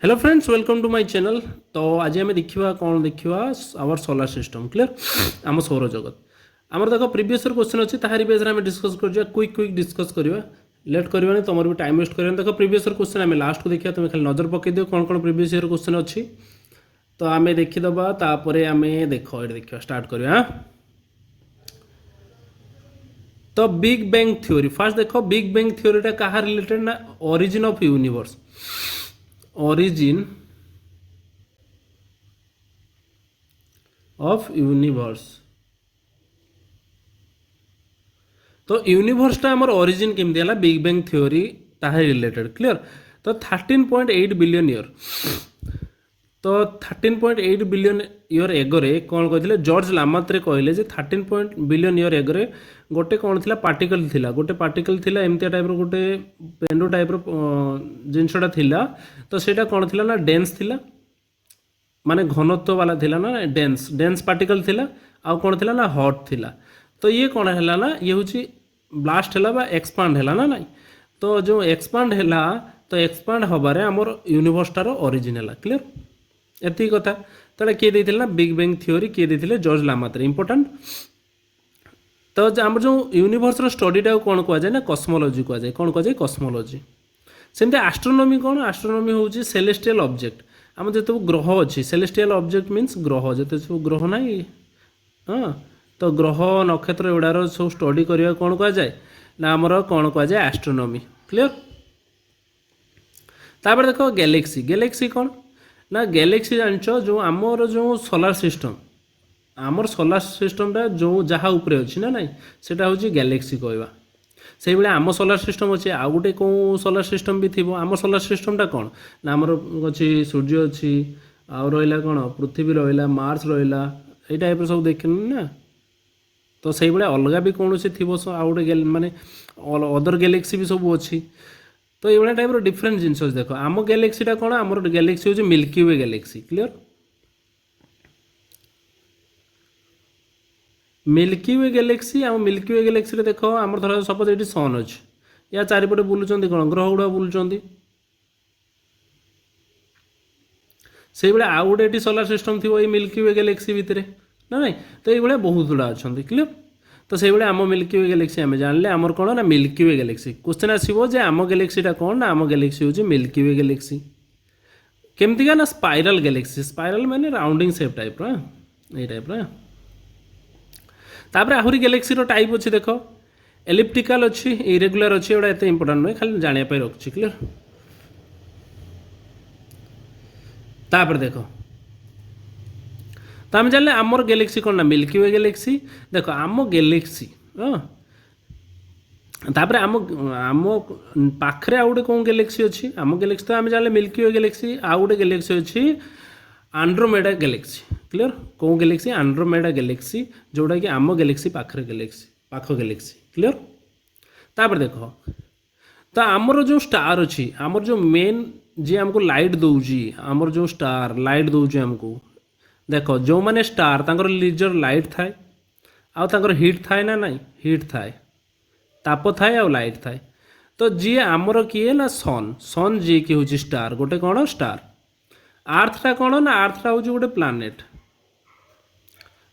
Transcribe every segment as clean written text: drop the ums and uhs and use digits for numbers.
Hello friends, welcome to my channel. तो आज आम देखा कौन देखा आवर सोलार सिस्टम क्लियर आम सौर जगत आमर देख प्रीवियस क्वेश्चन अच्छी तारी बेस आम डिस्कस कर क्विक डिस्कस करवा लेट करवानी तुम भी टाइम वेस्ट करवा। देख प्रीवियस क्वेश्चन आम लास्ट को देखा तुम खाली नजर पकई दियो कौन कौन प्रीवियस ईयर क्वेश्चन अच्छी तो आम देखीदबा आम देख ये देखा स्टार्ट करवा। तो बिग बैंग थ्योरी फास्ट देख बिग बैंग थ्योरीटा क्या रिलेटेड ना origin of universe origin of universe। तो यूनिवर्सटा आमर ओरिजिन केमती है बिग बैंग थ्योरी ताहा रिलेटेड क्लियर। तो 13.8 बिलियन ईयर तो 13.8 बिलियन ईयर एगरे कौन कहते जॉर्ज लामात्रे कहले 13 बिलियन ईयर एगरे गोटे कौन थिला पार्टिकल थिला गोटे पार्टिकल थिला एमती टाइप रो गोटे पेंडो टाइप रो जिनसटा थिला। तो सेटा कौन थिला ना डेंस थिला माने घनत्व वाला थिला ना डेंस पार्टिकल थिला आ कौन थिला ना हॉट थिला। तो ये कौन हैला ना ये होची ब्लास्ट हैला बा एक्सपांड हैला ना नहीं। तो जो एक्सपांड हैला तो एक्सपांड हबारे हमर यूनिवर्सटार ओरिजिन हैला क्लियर एति कथा। तो किए देथिला ना बिग बैंग थ्योरी किए देथिले जॉर्ज लामात्रे इंपोर्टेंट। तो आम जो यूनिवर्स स्टडीटा कौन कहुए ना कस्मोलोजी कहुए कौन कहुए कस्मोलोजी। सेमती एस्ट्रोनॉमी कौन एस्ट्रोनॉमी हूँ सेलेस्टियल ऑब्जेक्ट आम जो ग्रह अच्छी सेलेस्टियल ऑब्जेक्ट मीन्स ग्रह जो सब ग्रह ना हाँ। तो ग्रह नक्षत्र एगुड़ार सब स्टडी करने कौन कहुए ना आमर कौन कहुए एस्ट्रोनॉमी क्लियर। तापर देख गैलेक्सी गैलेक्सी कौन ना गैलेक्सी जानिच जो आमर जो सोलार सिस्टम आमर सोलार सिस्टमटा जो जहाँ उपरे अच्छी ना नाई सेटा हूँ गैलेक्सी कहवा से भाई आम सोलार सिस्टम अच्छे आउ गोटे कौन सोलार सिस्टम भी थी आम सोलार सिस्टमटा कौन ना आमर अच्छी सूर्य अच्छी आउ रहा कौन पृथ्वी रहा मार्स रहा ये टाइप सब देख ना। तो से भाई अलग भी कौन सी थी आउ गोटे माने अदर गैलेक्सी भी सब अच्छी। तो ये टाइप डिफरेंट जिनस देख आम गैलेक्सीटा कौन आम गैलेक्सी हूँ मिल्की वे गैलेक्सी क्लियर। मिल्की वे गैलेक्सी आम मिल्की वे गैलेक्सी देख आम धर सपोज ये सन अच्छे या चारिपटे बुलूँ कौन ग्रह गुड़ा बुलूँ से भाई आउ गोटे सोलार सिस्टम थी ये मिल्की वे गैलेक्सी भितर ना नहीं। तो ये बहुत गुड़ा अच्छा क्लियर। तो से भाई आम मिल्की वे गैलेक्सी आम जानले आमर कौन ना मिल्की वे गैलेक्सी क्वेश्चन आसो जे आम गैलेक्सीटा कौन ना आम गैलेक्सी हूँ मिल्की वे गैलेक्सी केमती का ना स्पाइराल गैलेक्सी स्पाइराल माने राउंडिंग शेप टाइप ये टाइप तापर आहरी गैलेक्सी टाइप अच्छे देख एलिप्टिकल अच्छी इरेगुलर अच्छी एटा एत इंपोर्टाट नुहे खाली जानापी रखी क्लियर। तापर देख तो आम जानले आमर गैलेक्सी कौन ना मिल्की वे गैलेक्सी देख आम गैलेक्सी हाँ। तापर आम आम पाखे आउ गोटे कौन गैलेक्सी अच्छी आम गैलेक्सी तो आम जानले मिल्की वे गैलेक्सी आउ गोटे गैलेक्सी अच्छी आंड्रोमेडा गैलेक्सी क्लियर कौन गैलेक्सी आंड्रोमेडा गैलेक्सी जोटा कि आम गैलेक्सी पाखरे गैलेक्सी पाख गैलेक्सी क्लियर। तापर देख तो आमर जो स्टार अच्छी आमर जो मेन जी आमको लाइट दौजी आमर जो स्टार लाइट दौजी आमको देख जो मैंने स्टार तांकर लिजर लाइट थाए आउ तांकर हिट थाए ना नाई हिट थाए ताप थाए आउ लाइट थाए। तो जी आमर किए ना सन सन जी कि हूँ स्टार गोटे कौन स्टार आर्थटा कौन ना आर्थटा हूँ गोटे प्लानेट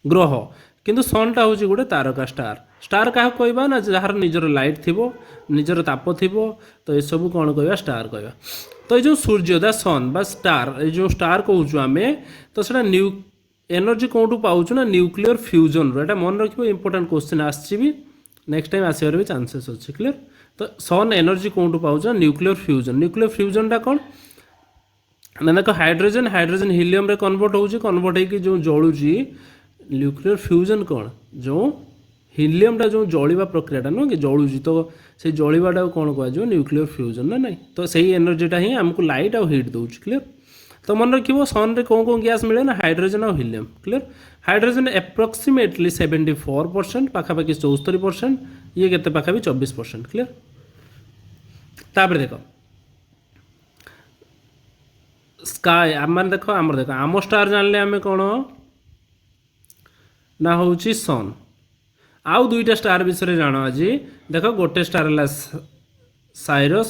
ग्रह किंतु सनटा हूँ गोटे तारका स्टार स्टार क्या कहवा ना जार निजर लाइट थी निजर ताप थी तो ये सब कौन कहवा स्टार कहवा। तो ये जो सूर्य द सन बा स्टार ये जो स्टार कहूँ आम तो सर न्यू एनर्जी कौटू पाऊँ ना न्यूक्लियर फ्यूजन रो मन रखिए इंपोर्टेंट क्वेश्चन आसवी नेक्स्ट टाइम आसवर भी चांसेस अच्छे क्लियर। तो सन एनर्जी कौटू पाऊँ न्यूक्लियर फ्यूजनटा कौन ना देख हाइड्रोजन हाइड्रोजन हिलियम रे कन्वर्ट हो जो जलुची न्यूक्लियर फ्यूजन कौन जो हिलियमटा जो जलिवा प्रक्रियाटा नुह कि जलुची तो से जलिवाटा कौन कह न्यूक्लियर फ्यूजन ना नहीं। तो सही एनर्जीटा ही आमको लाइट आउ हिट दूँ क्लियर। तो मन रखिए सन रे कौन कौन गैस मिले ना हाइड्रोजन और हिलियम क्लियर। हाइड्रोजन एप्रोक्सीमेटली 74% पाखापाखि 74% ये केते पाखापि 24% क्लियर। तापर देख स्काई आम देख आमर देख आम स्टार जानले आम कौन ना हूँ सन आउ दुईटा स्टार विषय जान आज देख गोटे स्टार है साइरस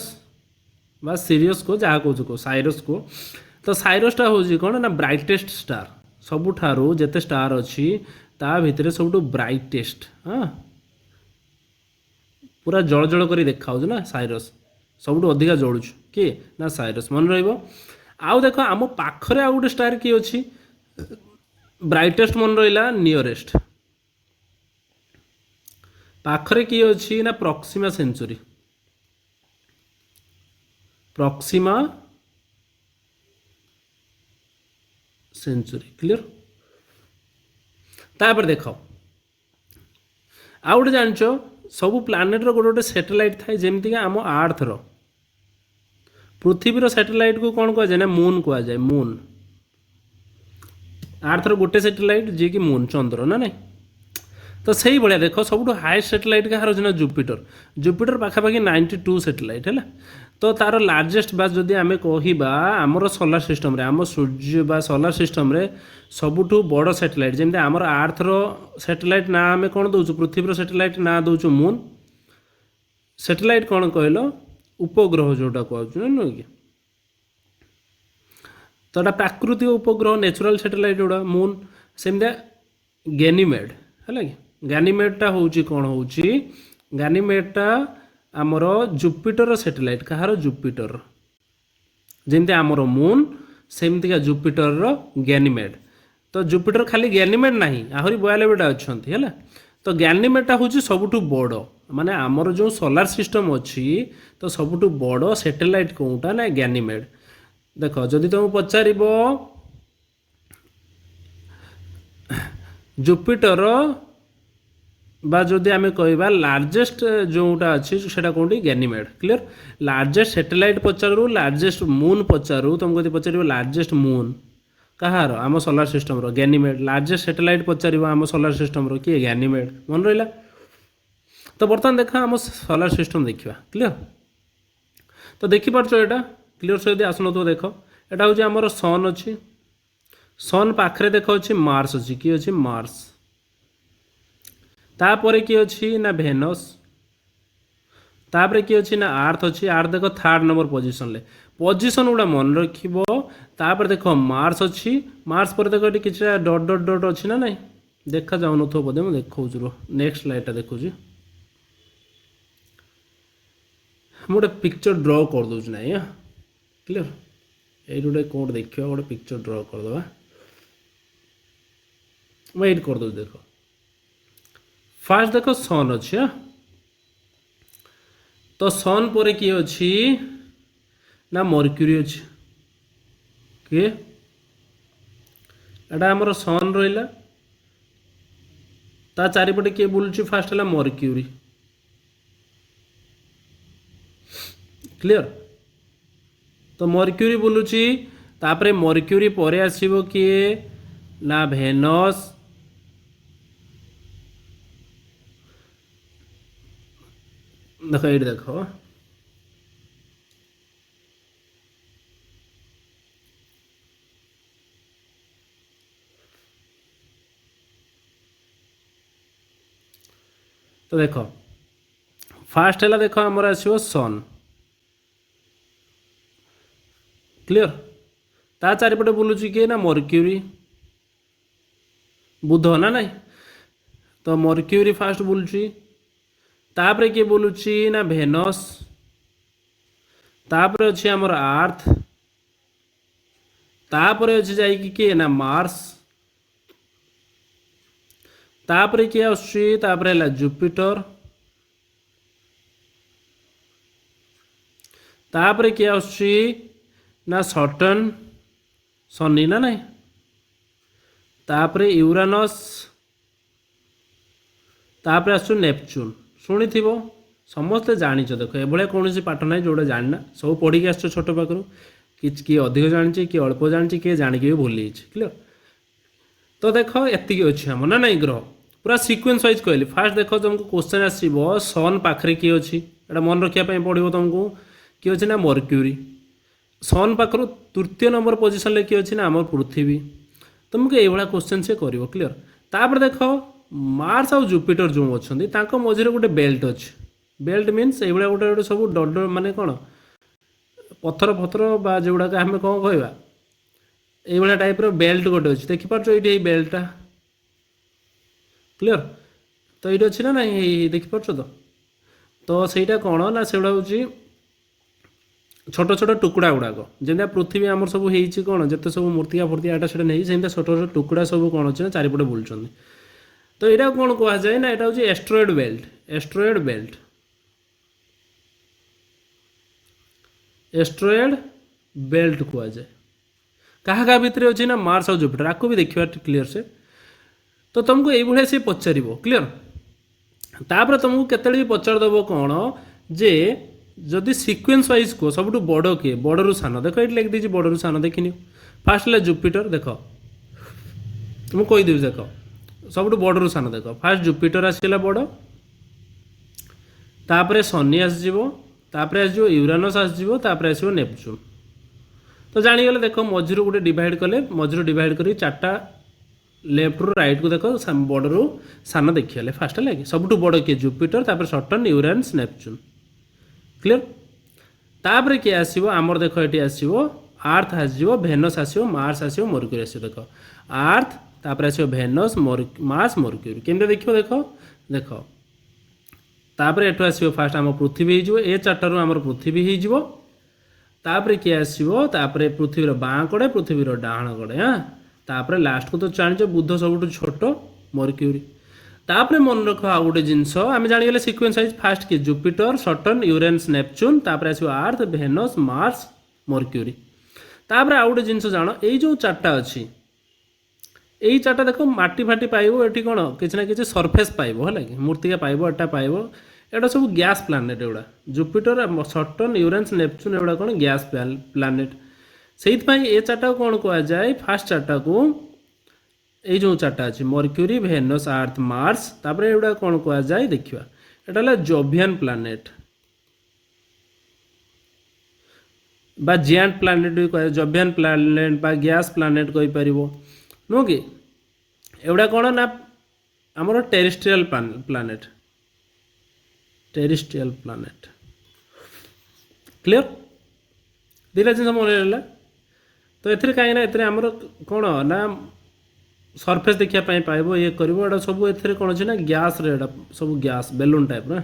बा सीरियस को जहाँ कह साइरस को तो साइरसटा हूँ कौन ना ब्राइटेस्ट स्टार सबुठारू जिते स्टार अच्छी ता भितर सब ब्राइटेस्ट हाँ पूरा जल जल कर देखा ना साइरस सब अधिका जलुच किए ना साइरस मन रहा देख आम पाखरे आउ गोटे स्टार किए अच्छी ब्राइटेस्ट मन रहा नियरेस्ट पाखरे किए अच्छी ना Proxima Centauri Proxima Centauri clear तापर देख आउ गोटे जान सब प्लानेट रो गोटे सैटेलाइट थाए जमीक आम आर्थ रो पृथ्वीर सैटेलाइट को कौन कह जाए ना मून कह जाए मून आर्थ रो गोटे सैटेलाइट जी कि मून चंद्र ना नहीं तो सही भाया देख सब हाएस्ट सैटेलाइट कह ना जुपिटर जुपिटर पाखापाखि 92 सैटेलाइट है तो तार लार्जेस्ट बा जदि आम कह आमर सोलार सिस्टम रे आम सूर्य बा सोलार सिस्टम रे सबुठु बड़ सैटेलाइट जमी आमर आर्थ रो सैटेलाइट ना आम कौन दौचु पृथ्वी सैटेलाइट ना दौचु मून सैटेलाइट कौन कहल उपग्रह जोटा कहु नुह कि तो प्राकृतिक उपग्रह नेचुरल सैटेलाइट जोड़ा मून सेमती गैनीमेड है कि गैनीमेडटा हूँ कौन हूँ गैनीमेडटा आमर जुपिटर सैटेलाइट कहार जुपिटर जमती आमर मून सेमतिका जुपिटर गैनीमेड तो जुपिटर खाली गैनीमेड ना आहरी 92टा अच्छा है तो गैनीमेडटा हूँ सबुठु बड़ माने आमर जो सोलार सिस्टम अच्छी तो सबुठु बड़ सैटेलाइट कौटा ना गैनीमेड देख जदि तुम पचार जुपिटर बा जदि आम कह लार्जेस्ट जोटा अच्छी से कौटी गैनीमेड क्लियर लार्जेस्ट सैटेलाइट पचारू लार्जेस्ट मून पचारू तुमको पचार लार्जेस्ट मून कहार आम सोलार सिस्टम रो गैनीमेड लार्जेस्ट सैटेलाइट पचार आम सोलार सिस्टम रो किए गैनीमेड मन रहा तो बर्तमान देखा आम सोलार सिस्टम देखा क्लियर तो देखिपार यहाँ क्लियर से यदि आसन तो देख यहाँ हूँ आमर सन अच्छी सन पाखे देख अच्छी मार्स अच्छी किए अच्छी मार्स तापर किए अच्छी ना भेनस तापर किए अच्छी ना आर्थ अच्छी आर्थ देख थर्ड नंबर पोजिशन पोजिशन गुड़ा मन रखिपर देख मार्स अच्छी मार्स पर देख कि डट डट डट अच्छी ना नहीं देखा जाऊन बोधे मुझे देखा नेक्स्ट स्लाइडटा देखुँ गोटे पिक्चर ड्र कर दूँ ना क्लियर ये गोटे कौन देखिए गोटे पिक्चर ड्र करदे मुझे कर दूँ देख फास्ट देख सन अच्छी तो सन पर किए अच्छी ना मर्क्यूरी अच्छी किए एटा आमर सन रहा ता चारिपटे किए बुलूची फास्ट है मर्क्यूरी क्लियर तो मर्क्यूरी बुलूची तापरे मर्क्यूरी पर आसीबो किए ना भेनस देख ये देख तो देख फास्ट है देख आमर आसो सन क्लियर ता चारिपटे बुलूची किए ना मर्क्यूरी बुध ना नहीं तो मर्क्यूरी फास्ट बुलूची तापर किए बुलूची ना भेनस तापर अच्छी आमर आर्थ तापर अच्छी जाइए किए ना मार्स तापर किए आसपर जुपिटर तापर किए आसुची ना सटर्न सनी ना नहीं तापर यूरानस तापर आसु नेपच्यून शुणी थी समस्ते जाच देख ये कौन पाठ ना जोड़ा जानना सब पढ़ी आस छोट पाखु किए अधिक जानी किए अल्प जानी किए जाणिक भी भूली क्लियर तो देख एति अच्छी आम ना नहीं ग्रह पूरा सिक्वेन्स वाइज कहली फास्ट देख तुमको क्वेश्चन आसो सन पाखे किए अच्छी एटा मन रखापी पड़ो तुमको किए अच्छे ना मर्क्यूरी सन पाखर तृतीय नंबर पोजिशन किए अच्छी ना आम पृथ्वी तुमको ये क्वेश्चन से कर क्लियर तापर देख मार्स आउ जुपिटर जो अच्छा मझे गोटे बेल्ट अच्छे बेल्ट मीन्स ये गोटे सब डड माने कौन पत्थर पत्थर बा जोड़ाक आम कौन कहवा এইভাবে টাइप बेल्ट गोटे अच्छी देखिपार ये बेल्टा क्लियर तो ये अच्छी ना ना देखिपार तो सहीटा कौन ना से हूँ छोट छोट टुकड़ा गुड़ाक जमी पृथ्वी आम सब हो कौन जिते सब मूर्तिया फूर्तिया एटा से नहीं सेमती छोट छोट टुकड़ा सब कौन अच्छे ना चारिपटे बुलूँ तो यहाँ कौन कहुए ना यहाँ हूँ asteroid belt asteroid belt asteroid belt कहुए क्या क्या भितर अच्छी ना मार्स और जुपिटर आपको भी देखा क्लीयर से तो तुमको ये सी पचार क्लीयर तापर तुमको केतले भी पचारदेव कौन जे जदि सिक्वेन्स वाइज को सब बड़ किए बड़ू सान देख ये लिख दीजिए बड़ू सान देखनी फास्ट है जुपिटर देख तुमको कहीदेवी देख सब बड़ू सान देख फास्ट जुपिटर आसला बड़ तापर शनि आसो आसो यूरानस आसो नेपच्यून तो जानीगले देख मझी गोटे डिवाइड कले मझी डिवाइड कर चार्टा लेफ्ट रु राइट को देख बड़ू सान देखिए फास्ट है कि सब बड़ किए जुपिटर तापर सटर्न यूरानस नेपच्यून क्लियर तापर किए आसो आमर देख ये आसो आर्थ आसो भेनस आसो मार्स आसो मर्क्यूरी आसो देख आर्थ तापर आसो भेनस मार्स मर्क्यूरी केमती देख देख देख तापर एठू आसो फास्ट आम पृथ्वी हो ए चार्टर आम पृथ्वी हो तापर किए आसो तापर पृथ्वीर बाँ कड़े पृथ्वीर डाण कड़े हाँ तापर लास्ट को तो जान बुध सब छोट मर्क्यूरी तापर मन रख आ गोटे जिनस आम जानीगले सिक्वेन्स वाइज फास्ट किए जुपिटर सटर्न यूरेनस नेपच्यून तापर आसो आर्थ भेनस मार्स मर्क्यूरी तापर आ गोटे जिनस जान ये जो चार्टा अच्छी यही चार्टा देख माटी फाटी पाइब ये कौन किसी ना कि सरफेस पाइब है कि मूर्तिका पाइब एटा पाइब एटा सब गैस प्लानेट एगुड़ा जुपिटर सटर्न यूरेनस नेपच्यून एगुड़ा कौन गैस प्लानेट से ये चार्टा कौन कहुए फास्ट चार्टा को ये जो चार्टा अच्छी मर्क्यूरी भेनस आर्थ मार्स तापर एगुड़ा कौन कहुए देखा यहाँ जोवियन प्लानेट बा जियांट प्लानेट भी कह जोवियन प्लानेट बा गैस प्लानेट कहीपर नुह कि एगुड़ा कौन ना आमर terrestrial planet terrestrial planet clear दुटा जिन मन रहा तो ये कहीं आमर कौन ना सरफेस देखापी पाइब ये कर सब ए कौन अच्छे ना गैस सब गैस बेलून टाइप ना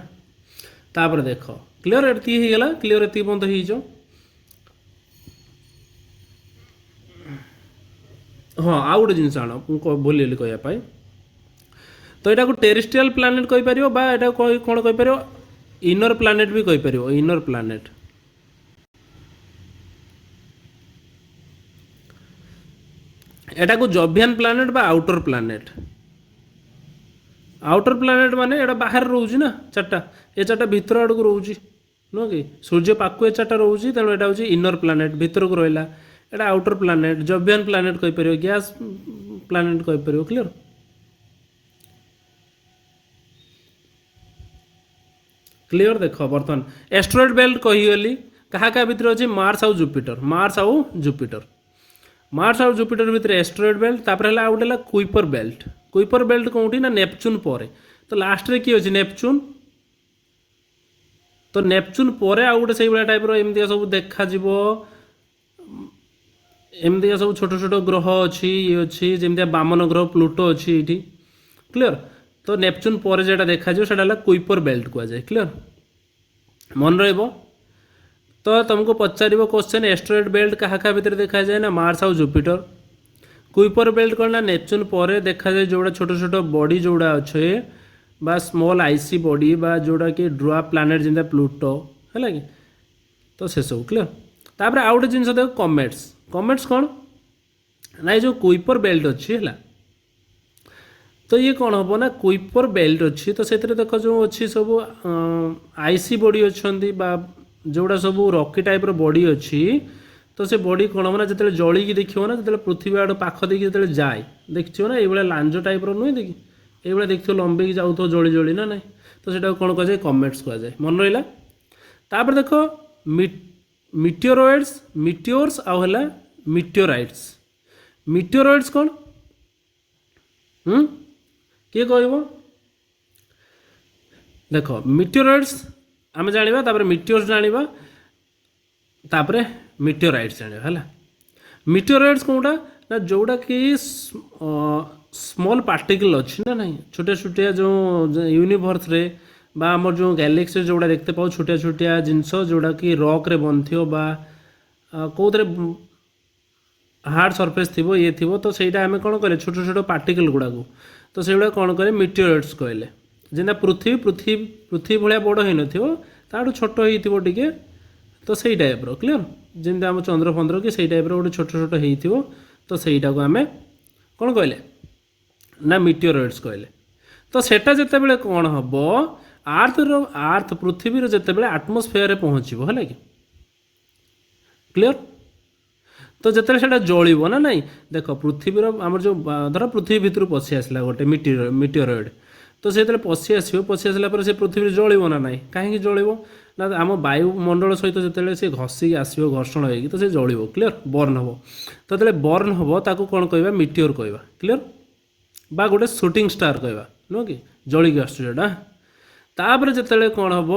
तापर देख क्लीयर ये होगा क्लीयर ये पर्यंत हो हाँ आउ गोटे जिन आण भूल कहवाई तो यहाँ टेरेस्ट्रियल प्लानेट कहीपर कौन कहीपर इनर प्लानेट भी कहीपर इनर प्लानेट एटा को जोवियन प्लानेट बा आउटर प्लानेट माने एटा बाहर रोची ना चार्टा ये चार्टा भितर आड़ को रोची नुह कि सूर्य पाक ये चार्टा रोची तेणु यहाँ हूँ इनर प्लानेट भितर को रहा एटा आउटर प्लानेट जोवियन प्लानेट कहीपर गैस प्लानेट कहीपर क्लियर क्लियर देख बर्तमान एस्ट्रॉयड बेल्ट कहीगली क्या क्या भितर अच्छे मार्स आउ जुपिटर मार्स और जुपिटर भितर एस्ट्रॉयड बेल्ट तापर है आ गोटे कुइपर बेल्ट कौटी ना नेपच्यून पर तो लास्ट रे किए अच्छे नेपच्यून तो नेपच्यून पर आ गोटे से टाइप एमती सब देखा एमती सब छोट छोट ग्रह अच्छी ये अच्छी जमी बामन ग्रह प्लूटो अच्छी ये क्लियर तो नेपच्यून पर जो देखा से कुइपर बेल्ट कहुए क्लियर मन रहा तो तुमको पचार क्वेश्चन एस्ट्रॉयड बेल्ट क्या क्या भितर देखा जाए ना मार्स आउ जुपिटर कुइपर बेल्ट कौन ना नेपच्यून पर देखा जाए जोड़ा छोट छोट बॉडी जोड़ा अच्छे बा स्मॉल आईसी बॉडी बा जोड़ा कि ड्वार्फ प्लानेट जमी प्लूटो है कि तो से सब क्लियर तापर आउ गोटे जिन देख कमेट्स कौन ना ये जो कुइपर बेल्ट अच्छी है तो ये कौन हम ना कुइपर बेल्ट अच्छी तो से देख जो अच्छी सब आईसी बॉडी अच्छा जोड़ा सब रॉकी टाइप बॉडी अच्छी तो से बॉडी कौन हम ना जो जलिकी देखिए ना जो पृथ्वी आड़ पाख देखिए जो जाए देखिए ना ये लांज टाइप नुहे देखिए ये देखिए लंबे जाऊ जली जली ना ना तो से कौन कहुए कमेट्स कहुए मन रहा तापर देख मिटियोरॉइड्स मिटियोर्स आउ है मिटियोराइट्स मिटियोरॉइड्स कौन किए कह देख मिटियोरॉइड्स आम जाना तापर मिटियोर्स जाना तापर मिटियोराइट्स जाना है ମିଟିଓରଏଡ୍ସ କୋଉଟା ନା ଯୋଉଟା କି ସ୍ମଲ୍ ପାର୍ଟିକଲ୍ ଅଛି ନା ନାହିଁ ଛୋଟିଆ ଛୋଟିଆ ଯେଉଁ ୟୁନିଭର୍ସରେ ବା ଆମର ଯେଉଁ ଗ୍ୟାଲେକ୍ସିରେ ଯୋଉଟା ଦେଖତେ ପାଉ ଛୋଟିଆ ଛୋଟିଆ ଜିନିଷ ଯୋଉଟା କି ରକ୍ରେ ବନିଥିବ ବା କେଉଁଥିରେ ହାର୍ଡ଼ ସରଫେସ୍ ଥିବ ଇଏ ଥିବ ତ ସେଇଟା ଆମେ କ'ଣ କଲେ ଛୋଟ ଛୋଟ ପାର୍ଟିକଲ୍ ଗୁଡ଼ାକୁ ତ ସେଇଗୁଡ଼ା କ'ଣ କଲେ ମିଟିଓରଏଡ୍ସ କହିଲେ ଯେନ୍ତା ପୃଥିବୀ ଭଳିଆ ବଡ଼ ହେଇନଥିବ ତାଠୁ ଛୋଟ ହେଇଥିବ ଟିକେ ତ ସେଇ ଟାଇପ୍ର କ୍ଲିଅର ଯେମିତି ଆମ ଚନ୍ଦ୍ରଫନ୍ଦ୍ର କି ସେଇ ଟାଇପ୍ର ଗୋଟେ ଛୋଟ ଛୋଟ ହେଇଥିବ ତ ସେଇଟାକୁ ଆମେ କ'ଣ କହିଲେ ନା ମିଟିଓରଏଡ୍ସ କହିଲେ ତ ସେଟା ଯେତେବେଳେ କ'ଣ ହେବ ଆର୍ଥ ପୃଥିବୀର ଯେତେବେଳେ ଆଟମୋସ୍ଫିୟରରେ ପହଞ୍ଚିବ ହେଲା କି କ୍ଲିଅର ତ ଯେତେବେଳେ ସେଟା ଜଳିବ ନା ନାଇଁ ଦେଖ ପୃଥିବୀର ଆମର ଯେଉଁ ଧର ପୃଥିବୀ ଭିତରୁ ପଶି ଆସିଲା ଗୋଟେ ମିଟିଓରଏଡ୍ ତ ସେ ଯେତେବେଳେ ପଶି ଆସିଲା ପରେ ସେ ପୃଥିବୀରେ ଜଳିବ ନା ନାହିଁ କାହିଁକି ଜଳିବ ନା ଆମ ବାୟୁମଣ୍ଡଳ ସହିତ ଯେତେବେଳେ ସେ ଘଷିକି ଆସିବ ଘର୍ଷଣ ହେଇକି ତ ସେ ଜଳିବ କ୍ଲିଅର ବର୍ନ ହେବ ତ ଯେତେବେଳେ ବର୍ନ ହେବ ତାକୁ କ'ଣ କହିବା ମିଟିଓର କହିବା କ୍ଲିଅର ବା ଗୋଟେ ସୁଟିଂ ଷ୍ଟାର କହିବା ନୁହଁ କି ଜଳିକି ଆସୁଛି ସେଇଟା ତାପରେ ଯେତେବେଳେ କ'ଣ ହେବ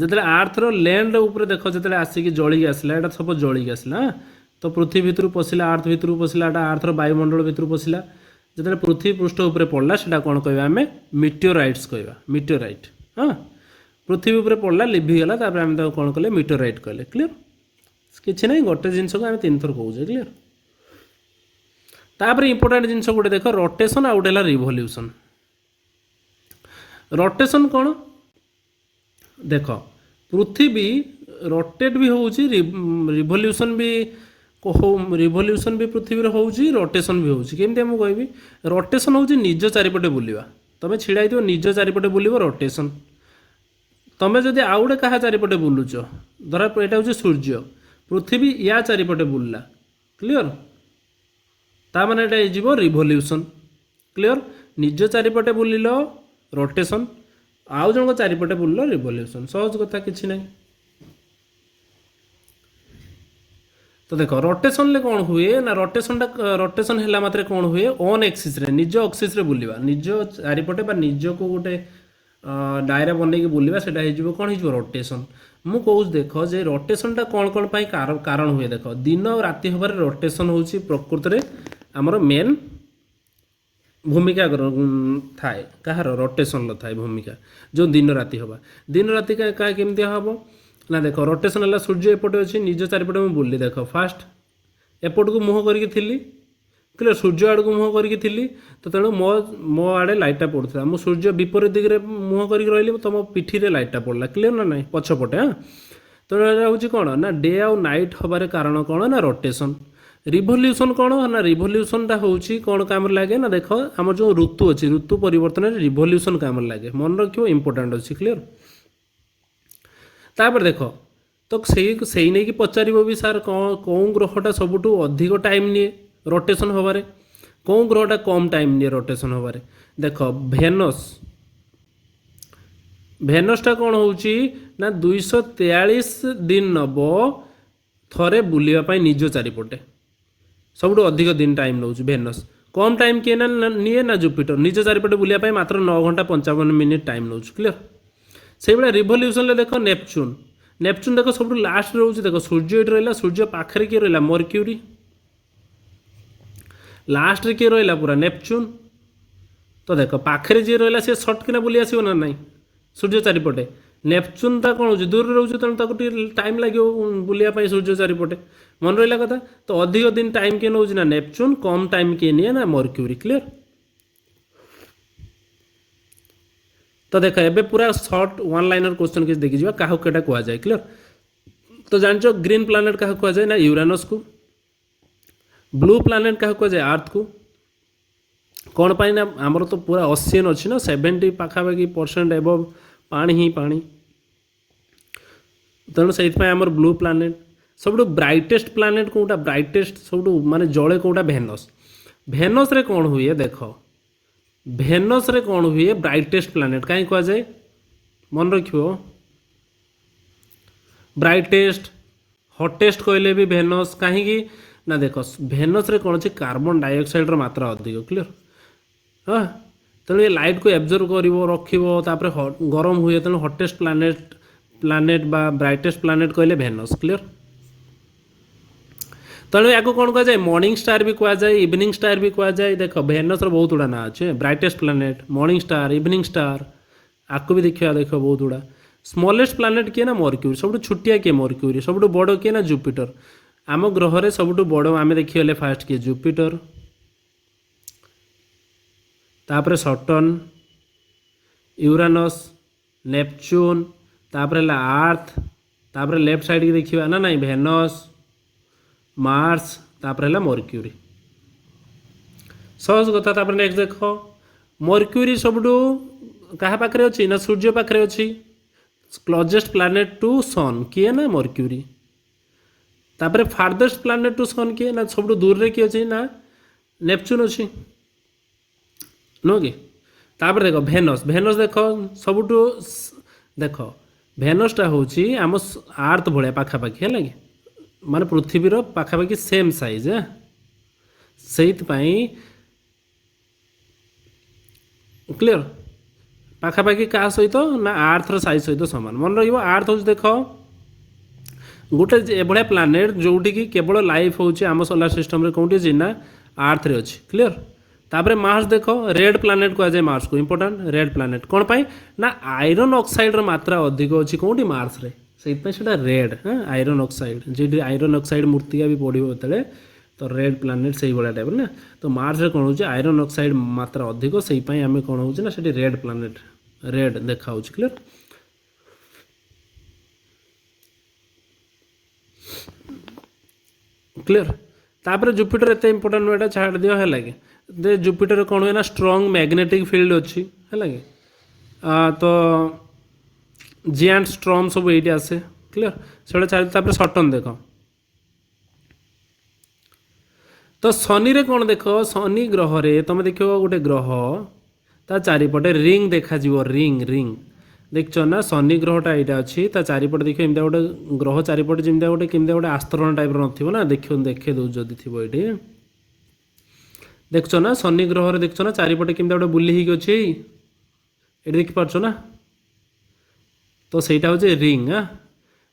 ଯେତେବେଳେ ଆର୍ଥର ଲ୍ୟାଣ୍ଡ ଉପରେ ଦେଖ ଯେତେବେଳେ ଆସିକି ଜଳିକି ଆସିଲା ଏଇଟା ସବୁ ଜଳିକି ଆସିଲା ତ ପୃଥିବୀ ଭିତରୁ ପଶିଲା ଆର୍ଥ ଭିତରକୁ ପଶିଲା ଏଇଟା ଆର୍ଥର ବାୟୁମଣ୍ଡଳ ଭିତରୁ ପଶିଲା ଯେତେବେଳେ ପୃଥିବୀ ପୃଷ୍ଠ ଉପରେ ପଡ଼ିଲା ସେଇଟା କ'ଣ କହିବା ଆମେ ମିଟିଓରାଇଟ୍ସ କହିବା ମିଟିଓରାଇଟ୍ ହଁ ପୃଥିବୀ ଉପରେ ପଡ଼ିଲା ଲିଭିଗଲା ତାପରେ ଆମେ ତାକୁ କ'ଣ କଲେ ମିଟିଓରାଇଟ୍ କହିଲେ କ୍ଲିଅର କିଛି ନାହିଁ ଗୋଟେ ଜିନିଷକୁ ଆମେ 3 ଥର କହୁଛେ କ୍ଲିଅର ତାପରେ ଇମ୍ପୋର୍ଟାଣ୍ଟ ଜିନିଷ ଗୋଟେ ଦେଖ ରୋଟେସନ୍ ଆଉ ଗୋଟେ ହେଲା ରିଭଲ୍ୟୁସନ୍ ରୋଟେସନ୍ କ'ଣ ଦେଖ ପୃଥିବୀ ରୋଟେଟ୍ ବି ହେଉଛି ରିଭଲ୍ୟୁସନ୍ ବି ପୃଥିବୀର ହେଉଛି ରୋଟେସନ୍ ବି ହେଉଛି କେମିତି ମୁଁ କହିବି ରୋଟେସନ୍ ହେଉଛି ନିଜ ଚାରିପଟେ ବୁଲିବା ତୁମେ ଛିଡ଼ା ହେଇଥିବ ନିଜ ଚାରିପଟେ ବୁଲିବ ରୋଟେସନ୍ ତୁମେ ଯଦି ଆଉ ଗୋଟେ କାହା ଚାରିପଟେ ବୁଲୁଛ ଧର ଏଇଟା ହେଉଛି ସୂର୍ଯ୍ୟ ପୃଥିବୀ ୟା ଚାରିପଟେ ବୁଲିଲା କ୍ଲିଅର ତାମାନେ ଏଇଟା ହେଇଯିବ ରିଭଲ୍ୟୁସନ୍ କ୍ଲିଅର ନିଜ ଚାରିପଟେ ବୁଲିଲ ରୋଟେସନ୍ ଆଉ ଜଣଙ୍କ ଚାରିପଟେ ବୁଲିଲ ରିଭଲ୍ୟୁସନ୍ ସହଜ କଥା କିଛି ନାହିଁ ତ ଦେଖ ରୋଟେସନ୍ରେ କ'ଣ ହୁଏ ନା ରୋଟେସନ୍ ହେଲା ମାତ୍ରେ କ'ଣ ହୁଏ ଅନ୍ ଏକ୍ସିସ୍ରେ ନିଜ ଅକ୍ସିସ୍ରେ ବୁଲିବା ନିଜ ଚାରିପଟେ ବା ନିଜକୁ ଗୋଟେ ଡାଇରା ବନେଇକି ବୁଲିବା ସେଇଟା ହେଇଯିବ କ'ଣ ହେଇଯିବ ରୋଟେସନ୍ ମୁଁ କହୁଛି ଦେଖ ଯେ ରୋଟେସନ୍ଟା କ'ଣ ପାଇଁ କାରଣ ହୁଏ ଦେଖ ଦିନ ଆଉ ରାତି ହେବାରେ ରୋଟେସନ୍ ହେଉଛି ପ୍ରକୃତରେ ଆମର ମେନ୍ ଭୂମିକା ଥାଏ କାହାର ରୋଟେସନ୍ର ଥାଏ ଭୂମିକା ଯେଉଁ ଦିନ ରାତି ହେବା ଦିନ ରାତି କେମିତି ହେବ ନା ଦେଖ ରୋଟେସନ୍ ହେଲା ସୂର୍ଯ୍ୟ ଏପଟେ ଅଛି ନିଜ ଚାରିପଟେ ମୁଁ ବୁଲିଲି ଦେଖ ଫାଷ୍ଟ ଏପଟକୁ ମୁହଁ କରିକି ଥିଲି କ୍ଲିଅର ସୂର୍ଯ୍ୟ ଆଡ଼କୁ ମୁହଁ କରିକି ଥିଲି ତ ତେଣୁ ମୋ ଆଡ଼େ ଲାଇଟ୍ଟା ପଡ଼ୁଥିଲା ମୁଁ ସୂର୍ଯ୍ୟ ବିପରୀତ ଦିଗରେ ମୁହଁ କରିକି ରହିଲି ତୁମ ପିଠିରେ ଲାଇଟ୍ଟା ପଡ଼ିଲା କ୍ଲିଅର ନା ନାହିଁ ପଛପଟେ ତେଣୁ ଏଇଟା ହେଉଛି କ'ଣ ନା ଡେ ଆଉ ନାଇଟ୍ ହେବାର କାରଣ କ'ଣ ନା ରୋଟେସନ୍ ରିଭଲ୍ୟୁସନ୍ କ'ଣ ନା ରିଭଲ୍ୟୁସନ୍ଟା ହେଉଛି କ'ଣ କାମରେ ଲାଗେ ନା ଦେଖ ଆମର ଯେଉଁ ଋତୁ ଅଛି ଋତୁ ପରିବର୍ତ୍ତନରେ ରିଭଲ୍ୟୁସନ୍ କାମରେ ଲାଗେ ମନେ ରଖିବ ଇମ୍ପୋର୍ଟାଣ୍ଟ ଅଛି କ୍ଲିଅର ତାପରେ ଦେଖ ତ ସେଇ ନେଇକି ପଚାରିବ ବି ସାର୍ କେଉଁ ଗ୍ରହଟା ସବୁଠୁ ଅଧିକ ଟାଇମ୍ ନିଏ ରୋଟେସନ୍ ହେବାରେ କେଉଁ ଗ୍ରହଟା କମ୍ ଟାଇମ୍ ନିଏ ରୋଟେସନ୍ ହେବାରେ ଦେଖ ଭେନସ୍ଟା କ'ଣ ହେଉଛି ନା 243 ଦିନ ନେବ ଥରେ ବୁଲିବା ପାଇଁ ନିଜ ଚାରିପଟେ ସବୁଠୁ ଅଧିକ ଦିନ ଟାଇମ୍ ନେଉଛି ଭେନସ୍ କମ୍ ଟାଇମ୍ କିଏ ନିଏ ନା ଜୁପିଟର ନିଜ ଚାରିପଟେ ବୁଲିବା ପାଇଁ ମାତ୍ର 9 ଘଣ୍ଟା 55 ମିନିଟ୍ ଟାଇମ୍ ନେଉଛି କ୍ଲିଅର ସେଇଭଳିଆ ରିଭଲ୍ୟୁସନ୍ରେ ଦେଖ ନେପଚୁନ୍ ଦେଖ ସବୁଠୁ ଲାଷ୍ଟରେ ରହୁଛି ଦେଖ ସୂର୍ଯ୍ୟ ଏଠି ରହିଲା ସୂର୍ଯ୍ୟ ପାଖରେ କିଏ ରହିଲା ମର୍କ୍ୟୁରୀ ଲାଷ୍ଟରେ କିଏ ରହିଲା ପୁରା ନେପଚୁନ୍ ତ ଦେଖ ପାଖରେ ଯିଏ ରହିଲା ସିଏ ସର୍ଟ କିନା ବୁଲି ଆସିବ ନା ନାହିଁ ସୂର୍ଯ୍ୟ ଚାରିପଟେ ନେପଚୁନ୍ଟା କ'ଣ ହେଉଛି ଦୂରରେ ରହୁଛି ତେଣୁ ତାକୁ ଟିକେ ଟାଇମ୍ ଲାଗିବ ବୁଲିବା ପାଇଁ ସୂର୍ଯ୍ୟ ଚାରିପଟେ ମନେ ରହିଲା କଥା ତ ଅଧିକ ଦିନ ଟାଇମ୍ କିଏ ନେଉଛି ନା ନେପଚୁନ୍ କମ୍ ଟାଇମ୍ କିଏ ନିଏ ନା ମର୍କ୍ୟୁରୀ କ୍ଲିଅର ତ ଦେଖ ଏବେ ପୁରା ସର୍ଟ 1 ଲାଇନର କ୍ୱେଶ୍ଚନ୍ କିଛି ଦେଖିଯିବା କାହାକୁ କେଟା କୁହାଯାଏ କ୍ଲିଅର ତ ଜାଣିଛ ଗ୍ରୀନ୍ ପ୍ଲାନେଟ୍ କାହାକୁ କୁହାଯାଏ ନା ୟୁରାନସ୍କୁ ବ୍ଲୁ ପ୍ଲାନେଟ୍ କାହାକୁ କୁହାଯାଏ ଆର୍ଥକୁ କ'ଣ ପାଇଁ ନା ଆମର ତ ପୁରା ଓସିଆନ୍ ଅଛି ନା 70 ପାଖାପାଖି % ଏବଭ୍ ପାଣି ହିଁ ପାଣି ତେଣୁ ସେଇଥିପାଇଁ ଆମର ବ୍ଲୁ ପ୍ଲାନେଟ୍ ସବୁଠୁ ବ୍ରାଇଟେଷ୍ଟ ପ୍ଲାନେଟ୍ କେଉଁଟା ବ୍ରାଇଟେଷ୍ଟ ସବୁଠୁ ମାନେ ଜଳେ କେଉଁଟା ଭେନସ୍ରେ କ'ଣ ହୁଏ ଦେଖ ଭେନସ୍ରେ କ'ଣ ହୁଏ ବ୍ରାଇଟେଷ୍ଟ ପ୍ଲାନେଟ୍ କାହିଁ କୁହାଯାଏ ମନେ ରଖିବ ବ୍ରାଇଟେଷ୍ଟ ହଟେଷ୍ଟ କହିଲେ ବି ଭେନସ୍ କାହିଁକି ନା ଦେଖ ଭେନସ୍ରେ କ'ଣ ଅଛି କାର୍ବନ ଡାଇଅକ୍ସାଇଡ଼ର ମାତ୍ରା ଅଧିକ କ୍ଲିଅର ତେଣୁ ଏ ଲାଇଟ୍କୁ ଆବଜର୍ଭ କରିବ ରଖିବ ତାପରେ ଗରମ ହୁଏ ତେଣୁ ହଟେଷ୍ଟ ପ୍ଲାନେଟ୍ ବା ବ୍ରାଇଟେଷ୍ଟ ପ୍ଲାନେଟ୍ କହିଲେ ଭେନସ୍ କ୍ଲିଅର तेणु या कौन कहुए मॉर्निंग स्टार भी कहुए इवनिंग स्टार भी कहुए देख भेनस बहुत गुड़ा ना अच्छे brightest planet morning star evening star आपको भी देखा देख बहुत गुड़ा स्मॉलेस्ट प्लानेट किए ना मर्क्यूरी सब छोटिया किए मर्क्यूरी सब बड़ किए ना जुपिटर आम ग्रह में सब बड़ आम देखिए फास्ट किए जुपिटर तापर सटर्न यूरानस नेपच्यून तापर आर्थ तापर लेफ्ट साइड की देखिए ना नहीं भेनस मार्स तापर है मर्क्यूरी सहज कथा तापर नेक्स्ट देख मर्क्यूरी सब क्या पाखे अच्छी ना सूर्य पाखे अच्छी क्लोजेस्ट प्लानेट टू सन किए ना मर्क्यूरी तापर फार्देस्ट प्लानेट टू सन किए ना सब दूर रे किए अच्छी ना नेपच्यून अच्छी नो कि तापर देख भेनस भेनस देख सब देख भेनसटा हूँ आम आर्थ भाया पाखापाखि है कि माने पृथ्वीर पाखापाखि सेम साइज है से क्लियर पाखापाखि क्या सहित ना आर्थर साइज सहित सामान मन रही आर्थ हूँ देख गोटे एभलिया प्लानेट जोटि कि केवल लाइफ हूँ आम सोलार सिस्टम कौटी ना आर्थ रे अच्छी क्लियर तापर मार्स देख रेड प्लानेट कहुए मार्स को इंपोर्टाट रेड प्लानेट कौन पाई ना आयरन ऑक्साइड मात्रा अधिक अच्छी कौटी मार्स रे से रेड हाँ आयरन ऑक्साइड जी आयरन ऑक्साइड मूर्तिका भी पड़ो ये तो रेड प्लानेट से भाया टाइप ना तो मार्स रे कौन हो आयरन ऑक्साइड मात्रा अधिक से आम कौन हो ना रेड प्लानेट रेड देखा क्लियर क्लियर तापर जुपिटर एत इंपोर्टाट नुआ छाड़ दियो है कि दे जुपिटर कौन हुए ना स्ट्रॉन्ग मैग्नेटिक फील्ड अच्छी है कि तो जियांट स्ट्रॉम सब ये आसे क्लियर से छाड़ सटन देख तो शनि रे कौन देख शनि ग्रह रे तुम देख गोटे ग्रह ता चारिपटे रिंग देखा रिंग रिंग देख ना शनि ग्रहटा यहाँ अच्छी ता चारिपटे देख एमती गोटे ग्रह चारिपटे जमी गोटे कमी गोटे आस्तरण टाइप नथिबो ना देखे दो जदि थी ये देख ना शनि ग्रह रे देख ना चारिपटे कमी गोटे बुली ही अच्छी ये देखिपार ना तो सहीटा हूँ रिंग हाँ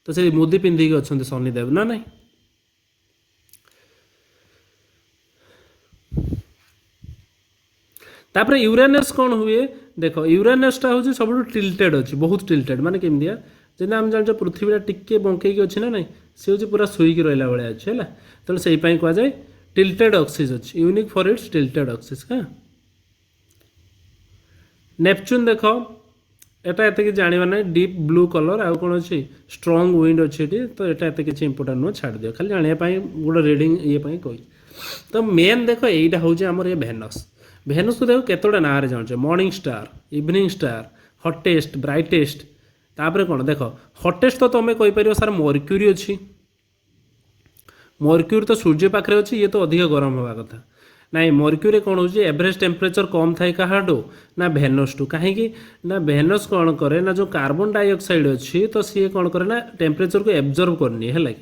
तो से मुदी पिंधिकी अच्छा शनिदेव ना नहीं तापर यूरेनस कौन हुए देख यूरेनसटा हूँ सब टिल्टेड अच्छी बहुत टिल्टेड माने केमतिया जैसे आम जान पृथ्वीटा टिके बंकई अच्छी ना नहीं सी हूँ पूरा शुईक रहा भाया अच्छे है तेणु से कहुए टिल्टेड ऑक्सिस अच्छी unique for its tilted oxes हाँ नेपच्यून देख एटा एत कि जानवर ना डीप ब्लू कलर आउ कौन अच्छी स्ट्रॉन्ग विंड अच्छी तो यहाँ एत किसी इंपोर्टाट नुह छाड़ दियो खाली जानापी गोटे रिडिंग ये कही तो मेन देख यहीटा हूँ आमर ये भेनस भेनस को देख केतोटा ना जाने morning star evening star hottest brightest तापर कौन देख हटेस्ट तो तुम्हें कहीपर सार मर्क्यूरी अच्छी मर्क्यूरी तो सूर्य पाखे अच्छी ये तो अधिक गरम हवा कथा नाई मर्क्यूरी कौन हो एवरेज टेम्परेचर कम थाए कहाटू ना भेनस टू कहीं ना भेनस कौन करे ना जो कार्बन डाइऑक्साइड अच्छी तो सी कौन करे ना टेम्परेचर को एब्जर्व करनी है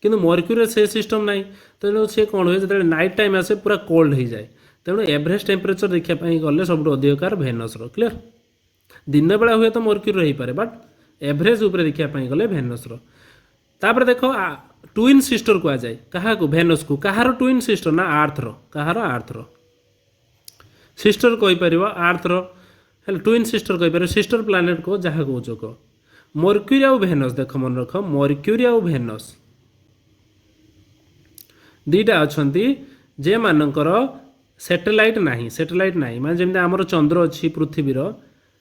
कि मर्क्यूरी से सिस्टम ना तेणु सी कौन हुए जो नाइट टाइम आसे पूरा कोल्ड हो जाए तेणु एवरेज टेम्परेचर देखापी गले सब अधिक कार भेनस क्लियर दिन बेला हुए तो मर्क्यूरी रही पारे बट एवरेज उपर देखापी गले भेनस तापर देख ट्विन सिस्टर कह जाए क्या भेनस को कहार ट्विन सिस्टर ना आर्थर कहार आर्थर सिस्टर कहीपर आर्थर है ट्विन सिस्टर कहीपर सिस्टर प्लानेट को जहाँ कौच कह मर्क्यूरी आउ भेनस देख मन रख मर्क्यूरी आउ भेनस दीटा अच्छा जे मानकर सैटेलाइट नहीं माने जमी आमर चंद्र अच्छी पृथ्वीर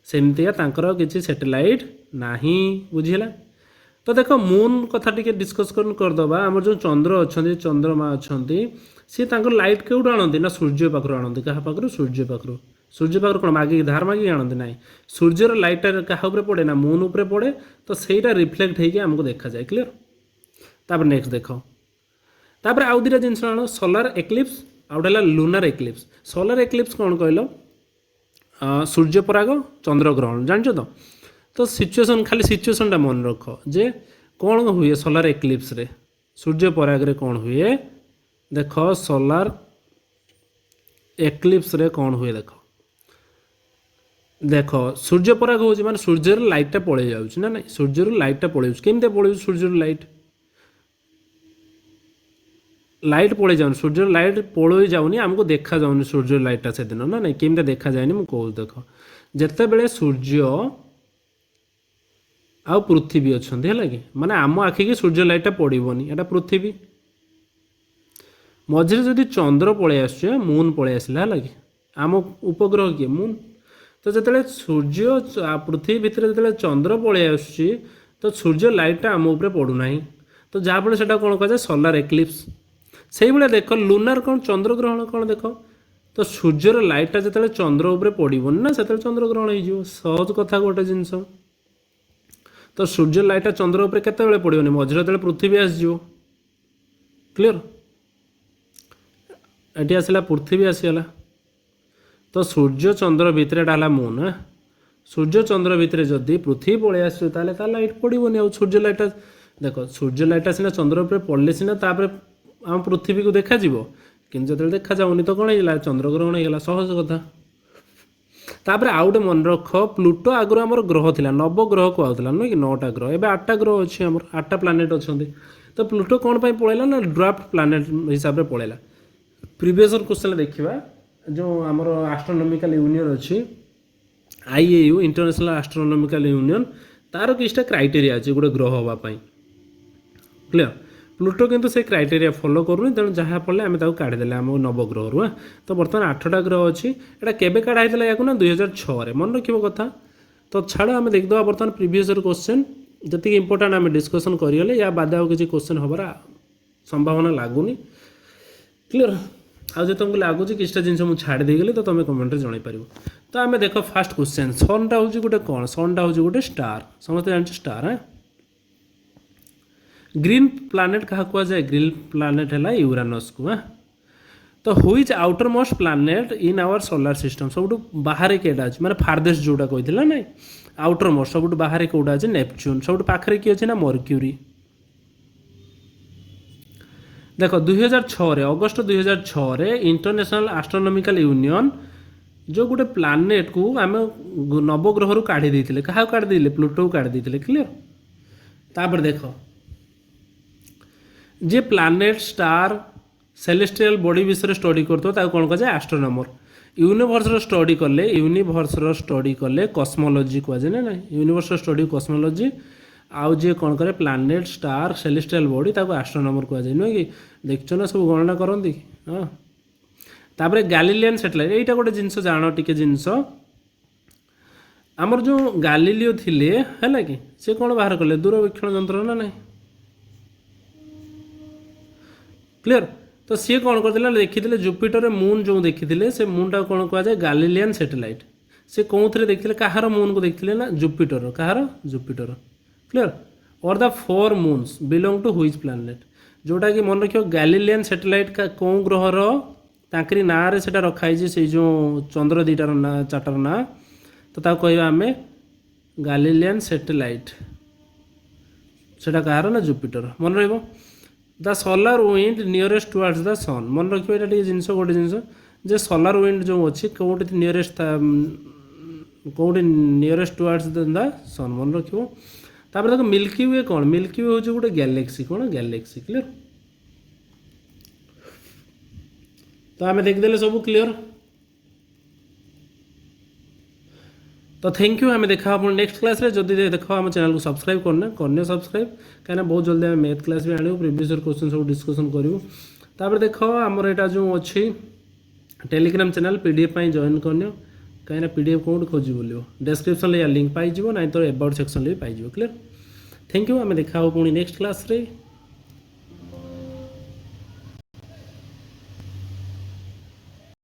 सेमतिया तांकर किसी सैटेलाइट नहीं बुझीला तो देख मून कथा टी डिस्कस करदे आम जो चंद्र अच्छा चंद्रमा अच्छा सी लाइट कौटू आणती ना सूर्य पाखु आणती क्या पाखु सूर्य पाखु कौन मागिक धार मागिक आणती ना सूर्यर लाइटा क्या पड़े ना मून उपरे पड़े तो सहीटा रिफ्लेक्ट होगी आमको देखा जाए क्लियर तापर नेक्स्ट देख तापर आउ दुटा जिन सोलार एक्लिप्स आउ गला लुनार एक्लिप्स सोलार एक्लिप्स कौन कहल सूर्य पराग चंद्र ग्रहण जान तो सिचुएशन खाली सिचुएशनटा मन रख जे कौन हुए सोलार एक्लिप्स रे सूर्य पराग रे कौन हुए देख सोलार एक्लिप्स रे कौन हुए देख सूर्य पराग हो माने सूर्यर लाइटा पड़े जाउछ ना नहीं सूर्यर लाइटा पड़े केमते पड़े सूर्यर ଲାଇଟ୍ ପଳେଇ ଯାଉନି, ସୂର୍ଯ୍ୟର ଲାଇଟ୍ ପଳେଇ ଯାଉନି, ଆମକୁ ଦେଖାଯାଉନି ସୂର୍ଯ୍ୟର ଲାଇଟ୍ଟା ସେଦିନ ନା ନାଇଁ, କେମିତି ଦେଖାଯାଏନି ମୁଁ କହୁଛି ଦେଖ। ଯେତେବେଳେ ସୂର୍ଯ୍ୟ ଆଉ ପୃଥିବୀ ଅଛନ୍ତି ହେଲା କି, ମାନେ ଆମ ଆଖିକି ସୂର୍ଯ୍ୟ ଲାଇଟ୍ଟା ପଡ଼ିବନି, ଏଇଟା ପୃଥିବୀ। ମଝିରେ ଯଦି ଚନ୍ଦ୍ର ପଳେଇ ଆସୁଛି, ମୁନ୍ ପଳେଇ ଆସିଲା ହେଲା କି, ଆମ ଉପଗ୍ରହ କିଏ ମୁନ୍। ତ ଯେତେବେଳେ ସୂର୍ଯ୍ୟ ପୃଥିବୀ ଭିତରେ ଯେତେବେଳେ ଚନ୍ଦ୍ର ପଳେଇ ଆସୁଛି, ତ ସୂର୍ଯ୍ୟ ଲାଇଟ୍ଟା ଆମ ଉପରେ ପଡ଼ୁନାହିଁ, ତ ଯାହାଫଳରେ ସେଇଟା କ'ଣ କୁହାଯାଏ ସୋଲାର ଏକ୍ଲିପ୍ସ। ସେଇଭଳିଆ ଦେଖ ଲୁନାର କ'ଣ ଚନ୍ଦ୍ରଗ୍ରହଣ କ'ଣ ଦେଖ, ତ ସୂର୍ଯ୍ୟର ଲାଇଟ୍ଟା ଯେତେବେଳେ ଚନ୍ଦ୍ର ଉପରେ ପଡ଼ିବନି ନା ସେତେବେଳେ ଚନ୍ଦ୍ରଗ୍ରହଣ ହେଇଯିବ। ସହଜ କଥା ଗୋଟେ ଜିନିଷ। ତ ସୂର୍ଯ୍ୟ ଲାଇଟ୍ଟା ଚନ୍ଦ୍ର ଉପରେ କେତେବେଳେ ପଡ଼ିବନି, ମଝିରେ ଯେତେବେଳେ ପୃଥିବୀ ଆସିଯିବ। କ୍ଲିଅର? ଏଠି ଆସିଲା ପୃଥିବୀ ଆସିଗଲା, ତ ସୂର୍ଯ୍ୟ ଚନ୍ଦ୍ର ଭିତରେ ଏଟା ହେଲା ମୁନ୍। ସୂର୍ଯ୍ୟ ଚନ୍ଦ୍ର ଭିତରେ ଯଦି ପୃଥିବୀ ପଳେଇ ଆସିବ ତାହେଲେ ତା ଲାଇଟ୍ ପଡ଼ିବନି। ଆଉ ସୂର୍ଯ୍ୟ ଲାଇଟ୍ଟା ଦେଖ, ସୂର୍ଯ୍ୟ ଲାଇଟ୍ଟା ସିନା ଚନ୍ଦ୍ର ଉପରେ ପଡ଼ିଲେ ସିନା ତାପରେ ଆମ ପୃଥିବୀକୁ ଦେଖାଯିବ, କିନ୍ତୁ ଯେତେବେଳେ ଦେଖାଯାଉନି ତ କ'ଣ ହେଇଗଲା ଚନ୍ଦ୍ରଗ୍ରହଣ ହେଇଗଲା। ସହଜ କଥା। ତାପରେ ଆଉ ଗୋଟେ ମନେ ରଖ, ପ୍ଲୁଟୋ ଆଗରୁ ଆମର ଗ୍ରହ ଥିଲା, ନବଗ୍ରହ କୁହାଉଥିଲା ନୁହେଁ କି, 9ଟା ଗ୍ରହ, ଏବେ 8ଟା ଗ୍ରହ ଅଛି, ଆମର 8ଟା ପ୍ଲାନେଟ୍ ଅଛନ୍ତି। ତ ପ୍ଲୁଟୋ କ'ଣ ପାଇଁ ପଳେଇଲା ନା ଡ୍ରାଫ୍ଟ ପ୍ଲାନେଟ୍ ହିସାବରେ ପଳେଇଲା। ପ୍ରିଭିୟସ୍ କ୍ୱେଶ୍ଚନ୍ ଦେଖିବା, ଯେଉଁ ଆମର ଆଷ୍ଟ୍ରୋନୋମିକାଲ ୟୁନିୟନ୍ ଅଛି IAU ଇଣ୍ଟରନ୍ୟାସନାଲ ଆଷ୍ଟ୍ରୋନୋମିକାଲ ୟୁନିୟନ୍, ତାର କିଛିଟା କ୍ରାଇଟେରିଆ ଅଛି ଗୋଟେ ଗ୍ରହ ହେବା ପାଇଁ। କ୍ଲିୟର? ପ୍ଲୁଟୋ କିନ୍ତୁ ସେ କ୍ରାଇଟେରିଆ ଫଲୋ କରୁନି, ତେଣୁ ଯାହା ଫଳରେ ଆମେ ତାକୁ କାଢ଼ିଦେଲେ ଆମ ନବଗ୍ରହରୁ। ତ ବର୍ତ୍ତମାନ 8ଟା ଗ୍ରହ ଅଛି। ଏଇଟା କେବେ କାଢ଼ା ହେଇଥିଲା ୟାକୁ ନା 2006ରେ, ମନେ ରଖିବ କଥା। ତ ଛାଡ଼ ଆମେ ଦେଖିଦେବା ବର୍ତ୍ତମାନ ପ୍ରିଭିୟସ୍ କ୍ୱେଶ୍ଚନ୍ ଯେତିକି ଇମ୍ପୋର୍ଟାଣ୍ଟ ଆମେ ଡିସ୍କସନ୍ କରିଗଲେ, ୟା ବାଦେ ଆଉ କିଛି କ୍ୱେଶ୍ଚନ୍ ହେବାର ସମ୍ଭାବନା ଲାଗୁନି। କ୍ଲିୟର? ଆଉ ଯଦି ତୁମକୁ ଲାଗୁଛି କିଛିଟା ଜିନିଷ ମୁଁ ଛାଡ଼ି ଦେଇଗଲି ତ ତୁମେ କମେଣ୍ଟରେ ଜଣାଇପାରିବ। ତ ଆମେ ଦେଖ ଫାର୍ଷ୍ଟ କ୍ୱେଶ୍ଚନ୍, ସନ୍ଟା ହେଉଛି ଗୋଟେ କ'ଣ, ସନ୍ଟା ହେଉଛି ଗୋଟେ ଷ୍ଟାର, ସମସ୍ତେ ଜାଣିଛୁ ଷ୍ଟାର। ଗ୍ରୀନ୍ ପ୍ଲାନେଟ୍ କାହାକୁ କୁହାଯାଏ, ଗ୍ରୀନ୍ ପ୍ଲାନେଟ୍ ହେଲା ୟୁରାନସ୍କୁ। ତ which outer most planet in hour solar system, ସବୁଠୁ ବାହାରେ କେଉଁଟା ଅଛି, ମାନେ ଫାର୍ଦେଷ୍ଟ ଯେଉଁଟା କହିଥିଲା ନାଇଁ, ଆଉଟର ମୋଷ୍ଟ ସବୁଠୁ ବାହାରେ କେଉଁଟା ଅଛି, ନେପଚ୍ୟୁନ୍। ସବୁଠୁ ପାଖରେ କିଏ ଅଛି ନା ମର୍କ୍ୟୁରୀ। ଦେଖ 2006ରେ, ଅଗଷ୍ଟ 2006ରେ ଇଣ୍ଟରନ୍ୟାସନାଲ ଆଷ୍ଟ୍ରୋନୋମିକାଲ ୟୁନିୟନ୍ ଯେଉଁ ଗୋଟେ ପ୍ଲାନେଟ୍କୁ ଆମେ ନବଗ୍ରହରୁ କାଢ଼ି ଦେଇଥିଲେ, କାହାକୁ କାଢ଼ି ଦେଇଥିଲେ, ପ୍ଲୁଟୋକୁ କାଢ଼ି ଦେଇଥିଲେ। କ୍ଲିୟର? ତାପରେ ଦେଖ ଯେ ପ୍ଲାନେଟ୍ ଷ୍ଟାର ସେଲେଷ୍ଟିଆଲ ବଡି ବିଷୟରେ ଷ୍ଟଡି କରୁଥିବ ତାକୁ କ'ଣ କୁହାଯାଏ, ଆଷ୍ଟ୍ରୋନମର। ୟୁନିଭର୍ସର ଷ୍ଟଡି କଲେ କସ୍ମୋଲୋଜି କୁହାଯାଏ ନା ନାହିଁ, ୟୁନିଭର୍ସର ଷ୍ଟଡି କସ୍ମୋଲୋଜି। ଆଉ ଯିଏ କ'ଣ କରେ ପ୍ଲାନେଟ୍ ଷ୍ଟାର ସେଲେଷ୍ଟିଆଲ ବଡି ତାକୁ ଆଷ୍ଟ୍ରୋନମର କୁହାଯାଏ, ନୁହେଁ କି। ଦେଖିଛ ନା ସବୁ ଗଣନା କରନ୍ତି। ହଁ। ତାପରେ ଗାଲିଲିଆନ୍ ସେଟେଲାଇଟ୍, ଏଇଟା ଗୋଟେ ଜିନିଷ ଜାଣ, ଟିକେ ଜିନିଷ ଆମର ଯେଉଁ ଗାଲିଲିଓ ଥିଲେ ହେଲା କି, ସେ କ'ଣ ବାହାର କଲେ, ଦୂରବୀକ୍ଷଣ ଯନ୍ତ୍ର ନା ନାହିଁ। କ୍ଲିୟର? ତ ସିଏ କ'ଣ କରିଥିଲେ, ଦେଖିଥିଲେ ଜୁପିଟରରେ ମୁନ୍ ଯେଉଁ ଦେଖିଥିଲେ, ସେ ମୁନ୍ଟାକୁ କ'ଣ କୁହାଯାଏ, ଗାଲିଲିଆନ୍ ସେଟେଲାଇଟ୍। ସେ କେଉଁଥିରେ ଦେଖିଥିଲେ, କାହାର ମୁନ୍କୁ ଦେଖିଥିଲେ ନା ଜୁପିଟର, କାହାର, Jupiter. Clear? Or the 4 moons belong to which planet, ଯେଉଁଟାକି ମନେ ରଖିବ ଗାଲିଲିଆନ୍ ସେଟେଲାଇଟ୍ କେଉଁ ଗ୍ରହର, ତାଙ୍କରି ନାଁରେ ସେଇଟା ରଖାହେଇଛି, ସେଇ ଯେଉଁ ଚନ୍ଦ୍ର ଦୁଇଟାର ନାଁ, 4ଟାର ନାଁ, ତ ତାକୁ କହିବା ଆମେ ଗାଲିଲିଆନ୍ ସେଟେଲାଇଟ୍। ସେଇଟା କାହାର ନା ଜୁପିଟର, ମନେ ରହିବ। ଦ ସୋଲାର ୱିଣ୍ଡ ନିୟରେଷ୍ଟ ଟୁୱାର୍ଡସ୍ ଦ ସନ୍, ମନେ ରଖିବ ଏଇଟା ଟିକେ ଜିନିଷ, ଗୋଟେ ଜିନିଷ ଯେ ସୋଲାର ୱିଣ୍ଡ ଯେଉଁ ଅଛି କେଉଁଠି ନିୟରେଷ୍ଟ, କେଉଁଠି ନିୟରେଷ୍ଟ ଟୁୱାର୍ଡସ୍ ଦ ସନ୍, ମନେ ରଖିବ। ତାପରେ ଦେଖ ମିଲ୍କି ୱେ କ'ଣ, ମିଲ୍କି ୱେ ହେଉଛି ଗୋଟେ ଗ୍ୟାଲେକ୍ସି, କ'ଣ ଗ୍ୟାଲେକ୍ସି। କ୍ଲିୟର? ତ ଆମେ ଦେଖିଦେଲେ ସବୁ କ୍ଲିୟର। ତ ଥ୍ୟାଙ୍କ ୟୁ, ଆମେ ଦେଖା ଆପଣ ନେକ୍ସଟ କ୍ଲାସ୍ରେ। ଯଦି ଦେଖ ଆମ ଚ୍ୟାନେଲକୁ ସବସ୍କ୍ରାଇବ୍ କରିନେ ସବସ୍କ୍ରାଇବ୍, କାହିଁକିନା ବହୁତ ଜଲ୍ଦି ଆମେ ମ୍ୟାଥ୍ କ୍ଲାସ୍ ବି ଆଣିବୁ, ପ୍ରିଭିୟସ୍ କ୍ୱେଶ୍ଚନ୍ ସବୁ ଡିସ୍କସନ୍ କରିବୁ। ତାପରେ ଦେଖ ଆମର ଏଇଟା ଯେଉଁ ଅଛି ଟେଲିଗ୍ରାମ ଚ୍ୟାନେଲ୍, PDF ପାଇଁ ଜଏନ୍ କରିନିଅ, କାହିଁକିନା PDF କେଉଁଠି ଖୋଜି ବୁଲିବ, ଡେସ୍କ୍ରିପ୍ସନ୍ରେ ୟା ଲିଙ୍କ୍ ପାଇଯିବ, ନାଇଁ ତ ଏବାଉଟ୍ ସେକ୍ସନ୍ରେ ବି ପାଇଯିବ। କ୍ଲିୟର? ଥ୍ୟାଙ୍କ ୟୁ, ଆମେ ଦେଖା ହେବ ପୁଣି ନେକ୍ସଟ କ୍ଲାସ୍ରେ।